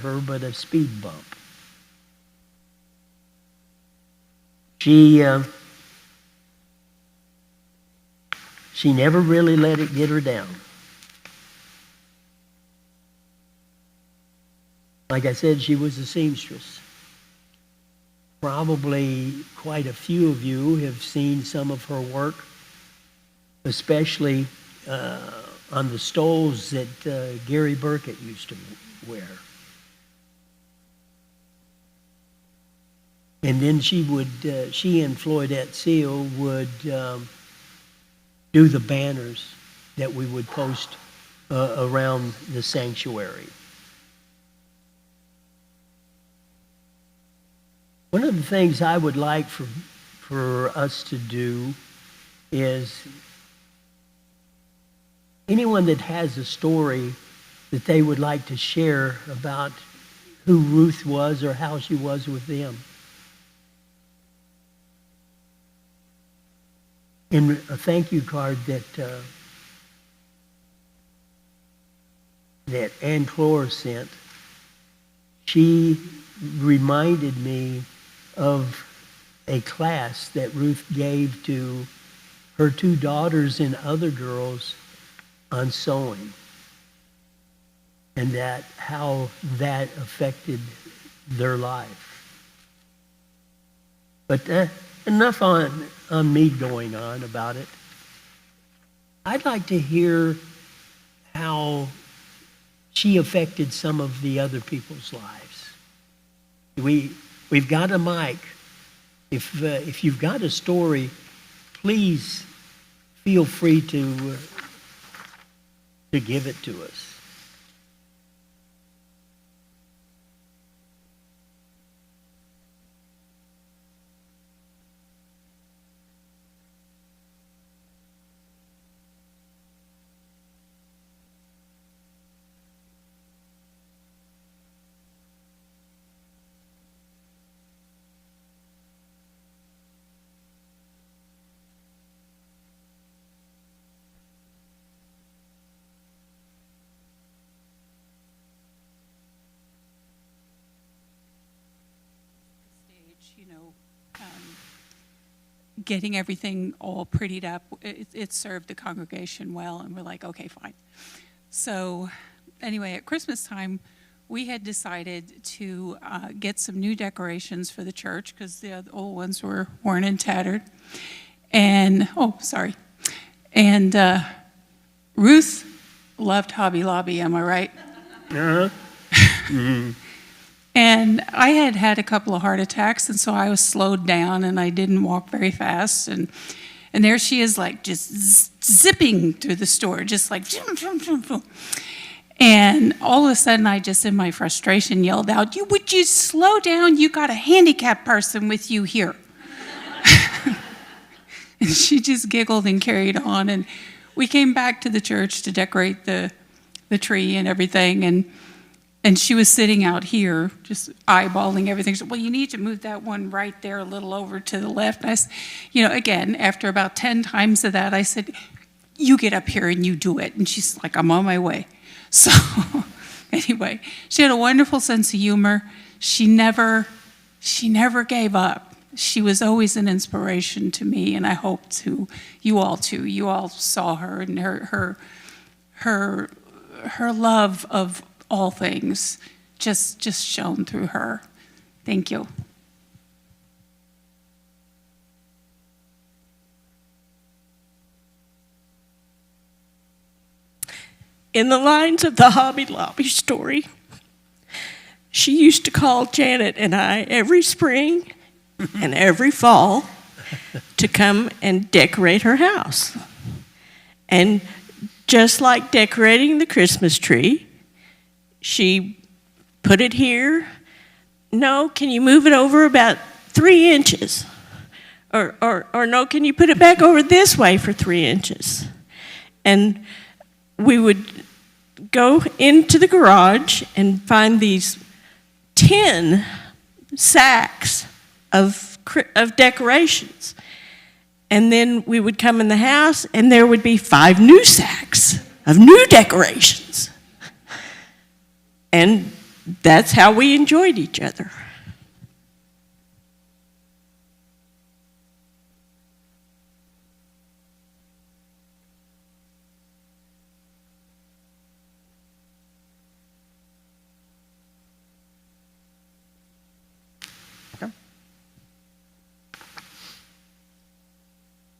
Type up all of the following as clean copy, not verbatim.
her but a speed bump. She never really let it get her down. Like I said, she was a seamstress. Probably quite a few of you have seen some of her work, especially on the stoles that Gary Burkett used to wear. And then she and Floydette Seal would do the banners that we would post around the sanctuary. One of the things I would like for us to do is anyone that has a story that they would like to share about who Ruth was or how she was with them. In a thank you card that Ann Clore sent, she reminded me of a class that Ruth gave to her two daughters and other girls on sewing, and how that affected their life. But enough on me going on about it. I'd like to hear how she affected some of the other people's lives. We've got a mic. If you've got a story, please feel free to give it to us. Getting everything all prettied up, it served the congregation well, and we're like, okay, fine. So anyway, at Christmas time, we had decided to get some new decorations for the church because the old ones were worn and tattered. And, And Ruth loved Hobby Lobby, am I right? Uh-huh. Mm-hmm. And I had had a couple of heart attacks, and so I was slowed down, and I didn't walk very fast. And there she is, like, just zipping through the store, just like, zoom, zoom, zoom, zoom. And all of a sudden, I just, in my frustration, yelled out, would you slow down? You got a handicapped person with you here. And she just giggled and carried on. And we came back to the church to decorate the tree and everything, and she was sitting out here, just eyeballing everything. She said, well, you need to move that one right there a little over to the left. And I, again, after about 10 times of that, I said, you get up here and you do it. And she's like, I'm on my way. So anyway, she had a wonderful sense of humor. She never gave up. She was always an inspiration to me, and I hope to you all too. You all saw her and her love of all things just shone through her. Thank you. In the lines of the Hobby Lobby story, she used to call Janet and I every spring and every fall to come and decorate her house. And just like decorating the Christmas tree, she put it here. No, can you move it over about 3 inches? Or no, can you put it back over this way for 3 inches? And we would go into the garage and find these 10 sacks of decorations. And then we would come in the house and there would be 5 new sacks of new decorations. And that's how we enjoyed each other.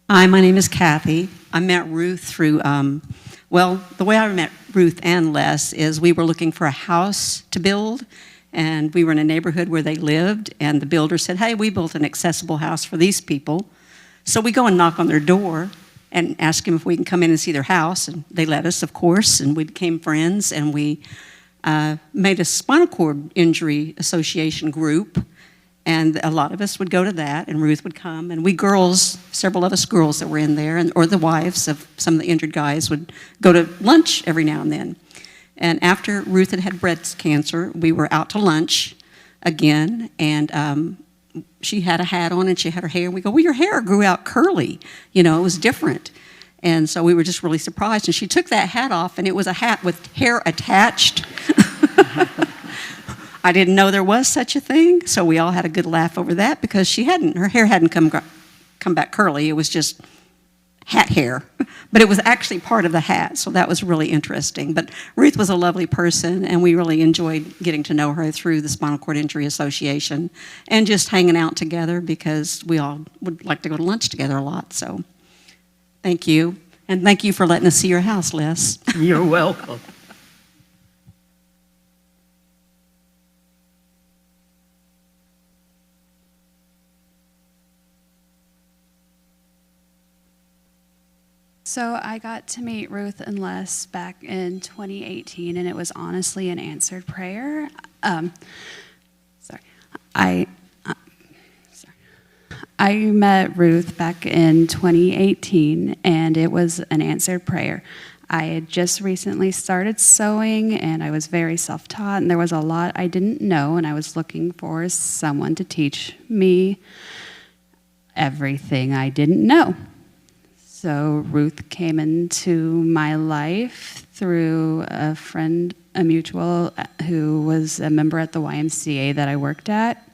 Hi, my name is Kathy. I met Ruth through, the way I met Ruth and Les is we were looking for a house to build, and we were in a neighborhood where they lived, and the builder said, hey, we built an accessible house for these people. So we go and knock on their door and ask them if we can come in and see their house, and they let us, of course, and we became friends, and we made a spinal cord injury association group. And a lot of us would go to that, and Ruth would come, and we girls, several of us girls that were in there, or the wives of some of the injured guys, would go to lunch every now and then. And after Ruth had had breast cancer, we were out to lunch again, and she had a hat on and she had her hair. We go, well, your hair grew out curly. You know, it was different. And so we were just really surprised. And she took that hat off, and it was a hat with hair attached. I didn't know there was such a thing, so we all had a good laugh over that because her hair hadn't come back curly. It was just hat hair, but it was actually part of the hat, so that was really interesting. But Ruth was a lovely person, and we really enjoyed getting to know her through the Spinal Cord Injury Association and just hanging out together because we all would like to go to lunch together a lot. So thank you, and thank you for letting us see your house, Les. You're welcome. So I got to meet Ruth and Les back in 2018, and it was honestly an answered prayer. I met Ruth back in 2018, and it was an answered prayer. I had just recently started sewing, and I was very self-taught, and there was a lot I didn't know, and I was looking for someone to teach me everything I didn't know. So Ruth came into my life through a friend, a mutual, who was a member at the YMCA that I worked at.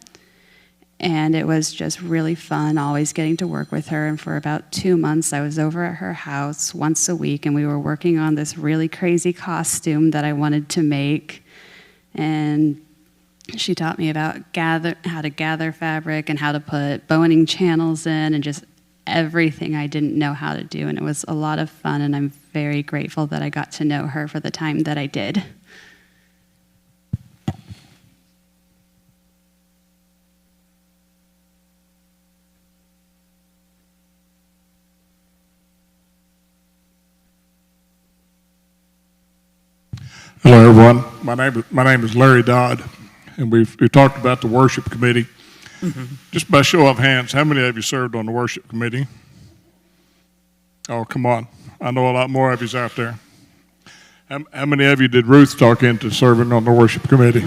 And it was just really fun, always getting to work with her. And for about 2 months, I was over at her house once a week, and we were working on this really crazy costume that I wanted to make. And she taught me about how to gather fabric and how to put boning channels in and just everything I didn't know how to do, and it was a lot of fun, and I'm very grateful that I got to know her for the time that I did. Hello, everyone. My name is Larry Dodd, and we've talked about the worship committee. Just by show of hands, how many of you served on the worship committee? Oh, come on. I know a lot more of you out there. How many of you did Ruth talk into serving on the worship committee?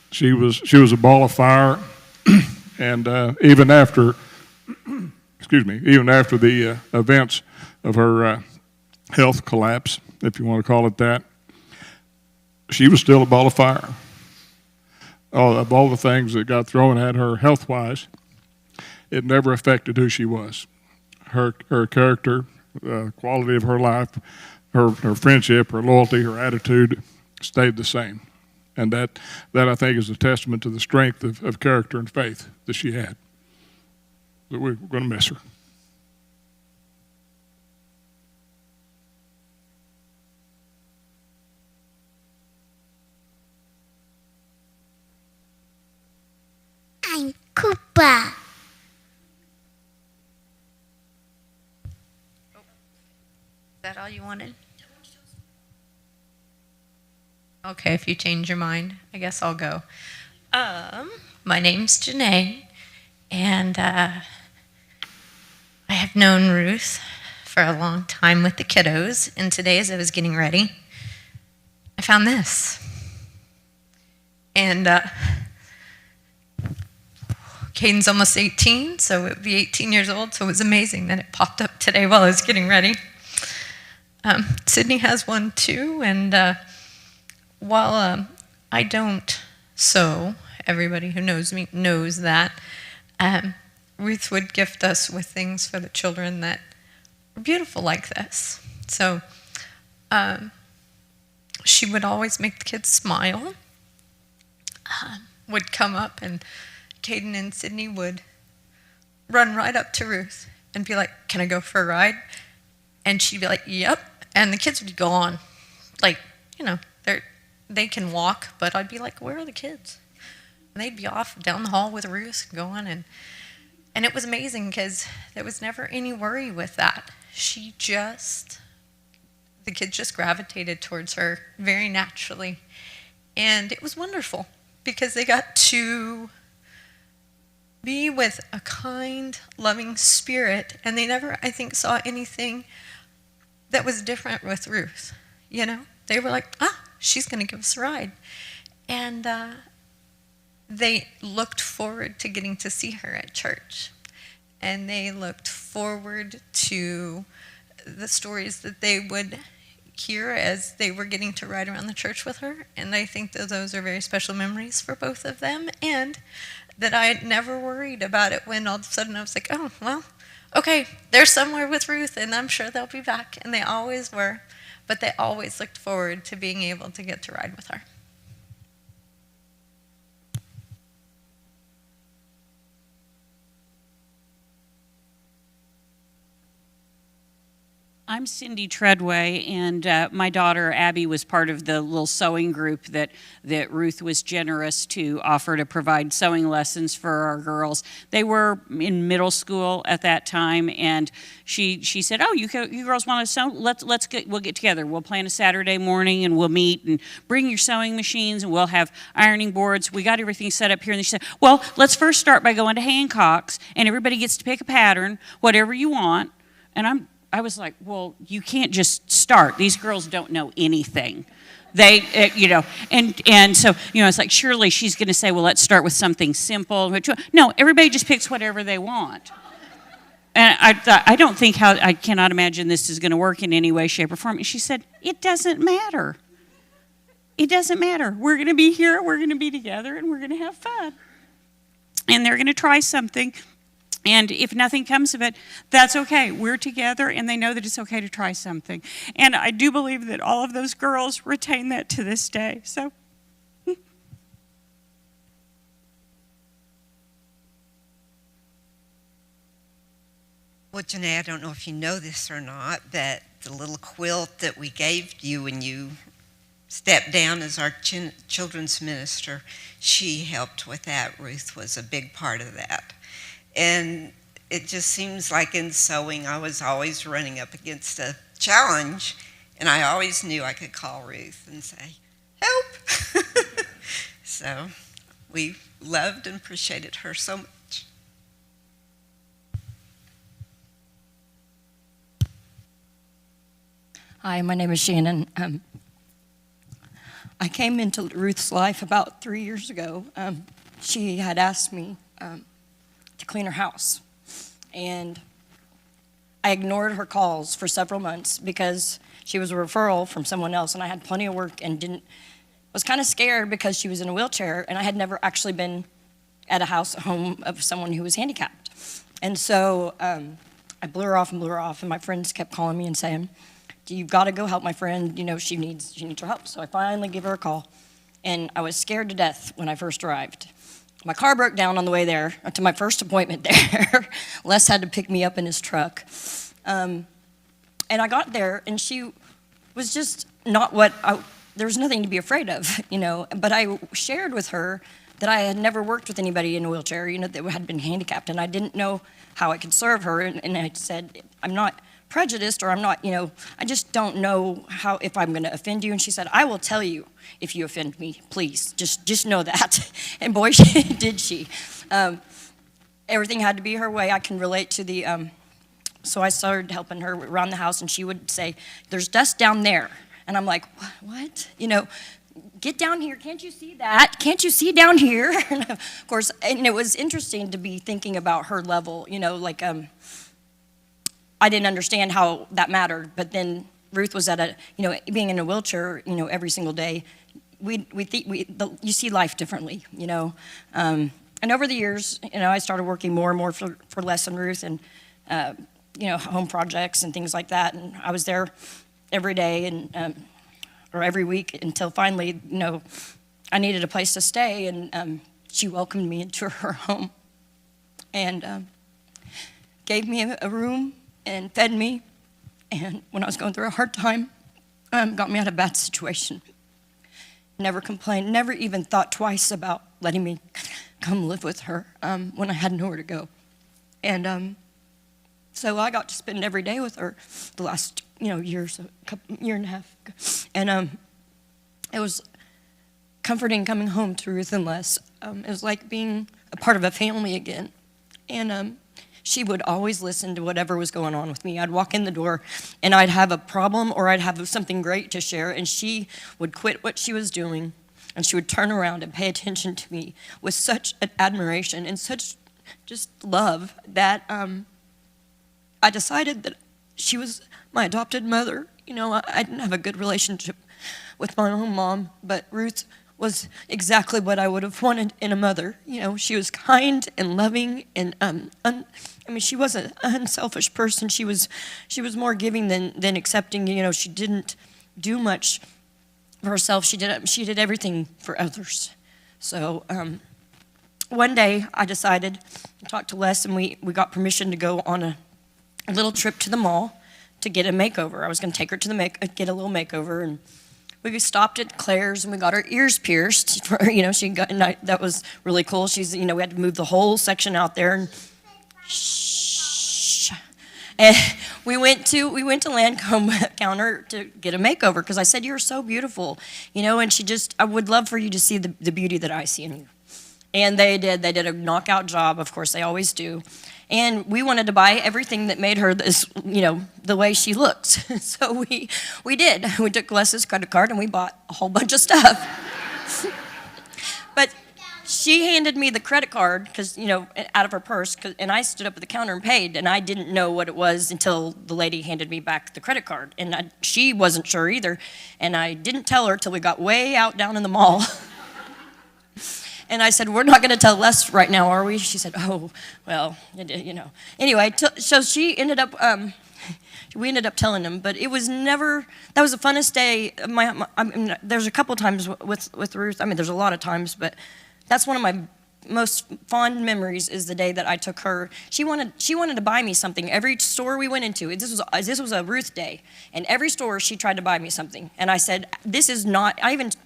She was a ball of fire, and even after the events of her health collapse, if you want to call it that, she was still a ball of fire. Of all the things that got thrown at her health-wise, it never affected who she was. Her character, quality of her life, her friendship, her loyalty, her attitude stayed the same. And that I think is a testament to the strength of character and faith that she had. But we're going to miss her. I'm Koopa. Is that all you wanted? Okay, if you change your mind, I guess I'll go. My name's Janae, and I have known Ruth for a long time with the kiddos, and today as I was getting ready, I found this. And Caden's almost 18, so it would be 18 years old, so it was amazing that it popped up today while I was getting ready. Sydney has one too, and while I don't sew, everybody who knows me knows that, Ruth would gift us with things for the children that were beautiful like this. So she would always make the kids smile, would come up, and Caden and Sydney would run right up to Ruth and be like, "Can I go for a ride?" And she'd be like, "Yep." And the kids would go on. Like, they can walk, but I'd be like, "Where are the kids?" And they'd be off down the hall with Ruth going, and it was amazing because there was never any worry with that. The kids just gravitated towards her very naturally. And it was wonderful because they got to be with a kind, loving spirit, and they never, I think, saw anything that was different with Ruth. They were like, she's going to give us a ride. And they looked forward to getting to see her at church. And they looked forward to the stories that they would hear as they were getting to ride around the church with her. And I think that those are very special memories for both of them. And that I had never worried about it when all of a sudden I was like, oh, well, okay, they're somewhere with Ruth, and I'm sure they'll be back. And they always were. But they always looked forward to being able to get to ride with her. I'm Cindy Treadway, and my daughter Abby was part of the little sewing group that Ruth was generous to offer to provide sewing lessons for our girls. They were in middle school at that time, and she said, "Oh, you girls want to sew? We'll get together. We'll plan a Saturday morning, and we'll meet and bring your sewing machines, and we'll have ironing boards. We got everything set up here." And she said, "Well, let's first start by going to Hancock's, and everybody gets to pick a pattern, whatever you want." And I was like, well, you can't just start. These girls don't know anything. They, and so, it's like, surely she's going to say, well, let's start with something simple. No, everybody just picks whatever they want. And I thought, I cannot imagine this is going to work in any way, shape, or form. And she said, it doesn't matter. It doesn't matter. We're going to be here, we're going to be together, and we're going to have fun. And they're going to try something. And if nothing comes of it, that's okay. We're together, and they know that it's okay to try something. And I do believe that all of those girls retain that to this day. So, well, Janae, I don't know if you know this or not, that the little quilt that we gave you when you stepped down as our children's minister, she helped with that. Ruth was a big part of that. And it just seems like in sewing, I was always running up against a challenge, and I always knew I could call Ruth and say, help. So we loved and appreciated her so much. Hi, my name is Shannon. I came into Ruth's life about 3 years ago. She had asked me to clean her house. And I ignored her calls for several months because she was a referral from someone else, and I had plenty of work and was kind of scared because she was in a wheelchair, and I had never actually been at a home of someone who was handicapped. And so I blew her off, and my friends kept calling me and saying, you've got to go help my friend, she needs her help. So I finally gave her a call, and I was scared to death when I first arrived. My car broke down on the way there to my first appointment there. Les had to pick me up in his truck. And I got there, and she was just not there was nothing to be afraid of, But I shared with her that I had never worked with anybody in a wheelchair, that had been handicapped, and I didn't know how I could serve her. And I said, I'm not prejudiced, or I'm not, I just don't know if I'm going to offend you. And she said, I will tell you if you offend me, please. Just know that. And boy, did she. Everything had to be her way. I can relate to the, so I started helping her around the house, and she would say, there's dust down there. And I'm like, what? Get down here. Can't you see that? Can't you see down here? And of course, and it was interesting to be thinking about her level, I didn't understand how that mattered, but then Ruth was at being in a wheelchair, every single day, you see life differently, you know. And over the years, you know, I started working more and more for Les and Ruth, and you know, home projects and things like that. And I was there every day and or every week until finally, you know, I needed a place to stay, and she welcomed me into her home and gave me a room and fed me. And when I was going through a hard time, got me out of a bad situation. Never complained, never even thought twice about letting me come live with her when I had nowhere to go. And so I got to spend every day with her the last, you know, year and a half. And it was comforting coming home to Ruth and Les. It was like being a part of a family again. And she would always listen to whatever was going on with me. I'd walk in the door and I'd have a problem or I'd have something great to share, and she would quit what she was doing and she would turn around and pay attention to me with such an admiration and such just love that I decided that she was my adopted mother. You know, I didn't have a good relationship with my own mom, but Ruth was exactly what I would have wanted in a mother. You know, she was kind and loving, and I mean, she was an unselfish person. She was more giving than accepting. You know, she didn't do much for herself. She did everything for others. So one day I decided to talk to Les, and we got permission to go on a little trip to the mall to get a makeover. I was going to take her to get a little makeover, and we stopped at Claire's and we got her ears pierced. You know, that was really cool. You know, we had to move the whole section out there, and shh. And we went to Lancome counter to get a makeover because I said, "You're so beautiful," you know. And I would love for you to see the beauty that I see in you. And they did. They did a knockout job. Of course, they always do. And we wanted to buy everything that made her this, you know, the way she looks. So we did. We took Les's credit card and we bought a whole bunch of stuff. But she handed me the credit card because, you know, out of her purse, and I stood up at the counter and paid, and I didn't know what it was until the lady handed me back the credit card. And she wasn't sure either, and I didn't tell her till we got way out down in the mall. And I said, "We're not going to tell Les right now, are we?" She said, "Oh, well, you know." Anyway, so she ended up, we ended up telling him, but it was never, that was the funnest day. I mean, there's a couple times with Ruth, I mean, there's a lot of times, but that's one of my most fond memories is the day that I took her. She wanted to buy me something. Every store we went into, this was a Ruth day, and every store she tried to buy me something. And I said, "This is not."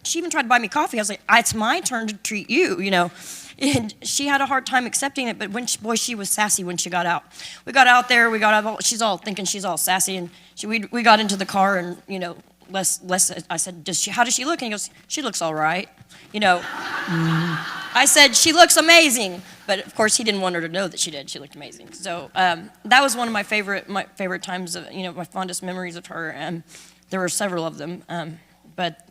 She even tried to buy me coffee. I was like, "It's my turn to treat you," you know. And she had a hard time accepting it, but she was sassy when she got out. We got out there. We got out. She's all thinking she's all sassy, and we got into the car, and you know, Les. I said, "How does she look?" And he goes, "She looks all right," you know. I said, "She looks amazing," but of course he didn't want her to know that she did. She looked amazing. So that was one of my favorite times of, you know, my fondest memories of her. And there were several of them. But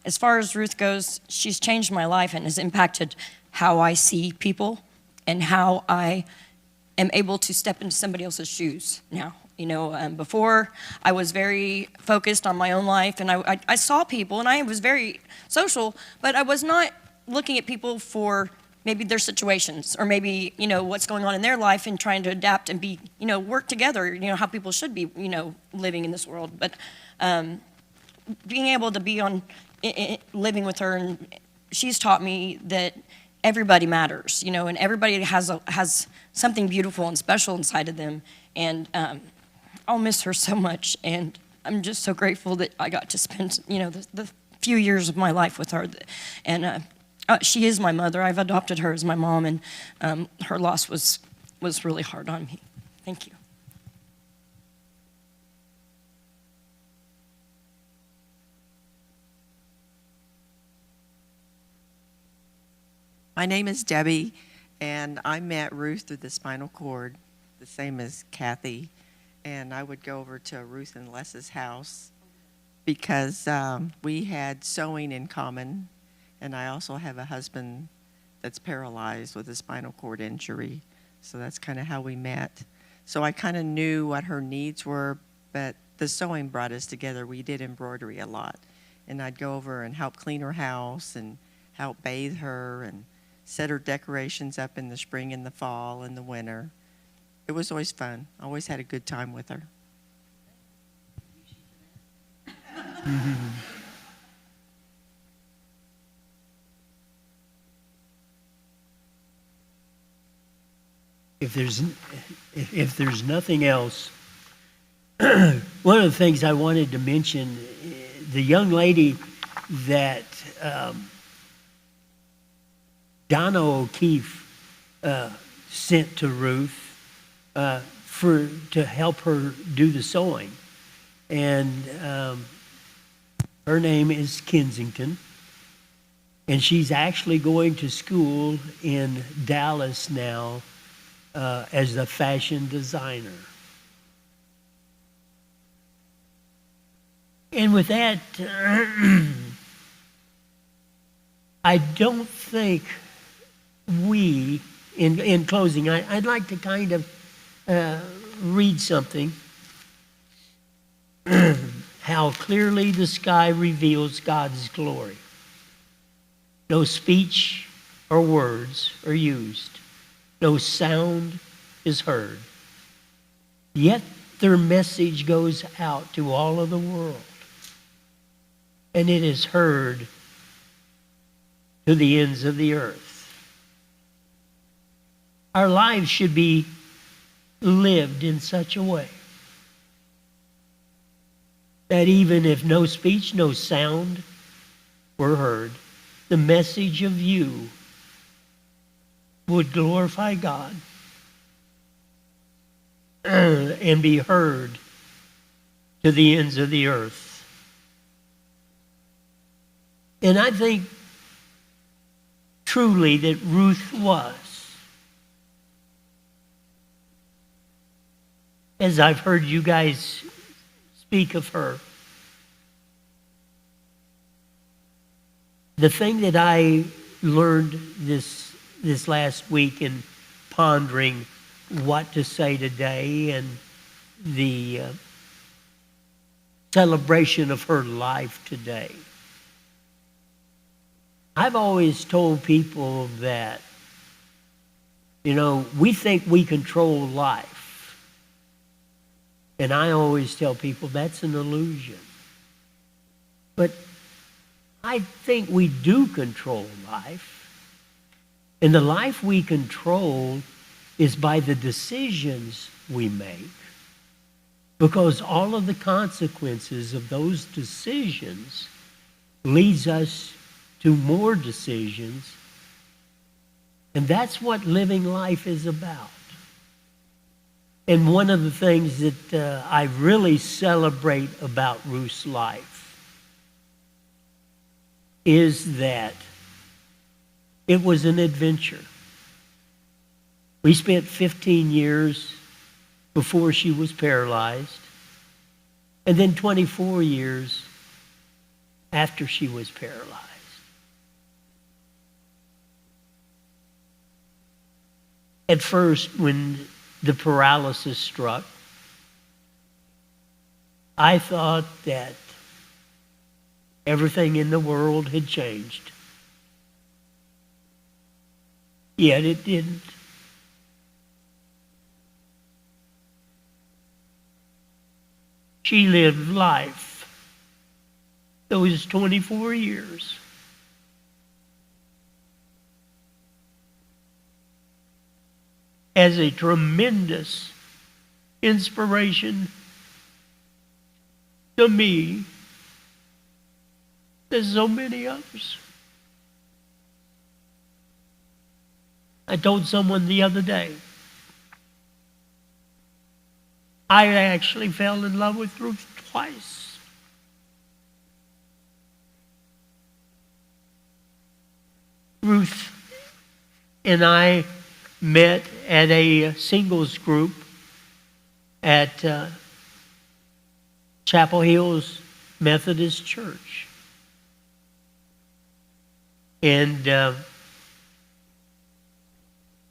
as far as Ruth goes, she's changed my life and has impacted how I see people and how I am able to step into somebody else's shoes now. You know, before I was very focused on my own life, and I saw people, and I was very social, but I was not looking at people for maybe their situations or maybe, you know, what's going on in their life and trying to adapt and be, you know, work together, you know, how people should be, you know, living in this world. But being able to be living with her, and she's taught me that everybody matters, you know, and everybody has something beautiful and special inside of them. And I'll miss her so much, and I'm just so grateful that I got to spend, you know, the few years of my life with her. And she is my mother. I've adopted her as my mom, and her loss was really hard on me. Thank you. My name is Debbie, and I met Ruth through the spinal cord, the same as Kathy. And I would go over to Ruth and Les's house because we had sewing in common. And I also have a husband that's paralyzed with a spinal cord injury. So that's kind of how we met. So I kind of knew what her needs were, but the sewing brought us together. We did embroidery a lot. and I'd go over and help clean her house and help bathe her and set her decorations up in the spring and the fall and the winter. It was always fun. I always had a good time with her. If there's nothing else, one of the things I wanted to mention, the young lady that Donna O'Keefe sent to Ruth to help her do the sewing, and her name is Kensington, and she's actually going to school in Dallas now as a fashion designer. And with that, I don't think in closing, I'd like to kind of read something. How clearly the sky reveals God's glory. No speech or words are used. No sound is heard. Yet their message goes out to all of the world. And it is heard to the ends of the earth. Our lives should be lived in such a way that even if no speech, no sound were heard, the message of you would glorify God and be heard to the ends of the earth. And I think truly that Ruth was. As I've heard you guys speak of her, the thing that I learned this last week in pondering what to say today and the celebration of her life today, I've always told people that, we think we control life. And I always tell people that's an illusion. But I think we do control life. And the life we control is by the decisions we make. Because all of the consequences of those decisions leads us to more decisions. And that's what living life is about. And one of the things that I really celebrate about Ruth's life is that it was an adventure. We spent 15 years before she was paralyzed, and then 24 years after she was paralyzed. At first, when the paralysis struck, I thought that everything in the world had changed. Yet it didn't. She lived life those 24 years. As a tremendous inspiration to me and so many others. I told someone the other day, I actually fell in love with Ruth twice. Ruth and I met at a singles group at Chapel Hills Methodist Church. And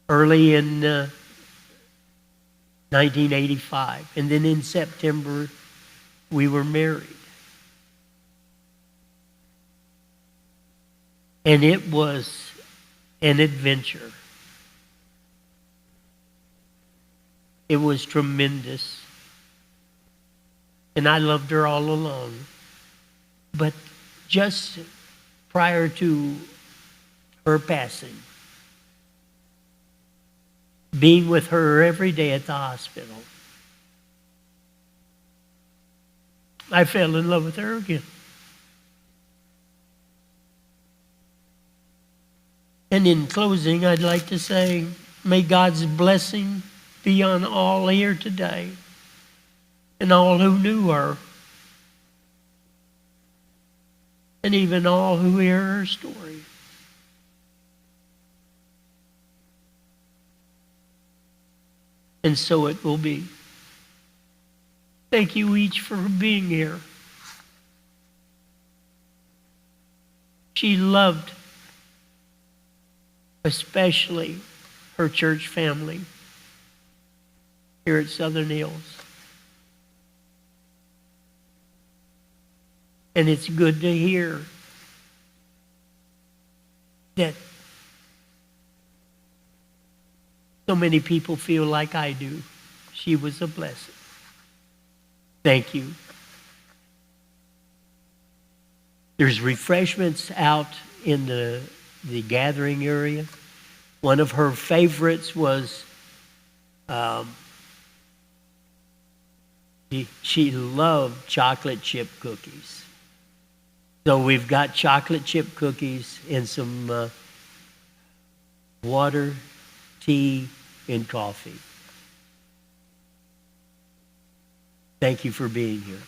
early in 1985. And then in September, we were married. And it was an adventure. It was tremendous. And I loved her all along. But just prior to her passing, being with her every day at the hospital, I fell in love with her again. And in closing, I'd like to say, may God's blessing be on all here today and all who knew her and even all who hear her story. And so it will be. Thank you each for being here. She loved especially her church family here at Southern Hills. And it's good to hear that so many people feel like I do. She was a blessing. Thank you. There's refreshments out in the gathering area. One of her favorites was she loved chocolate chip cookies. So we've got chocolate chip cookies and some water, tea, and coffee. Thank you for being here.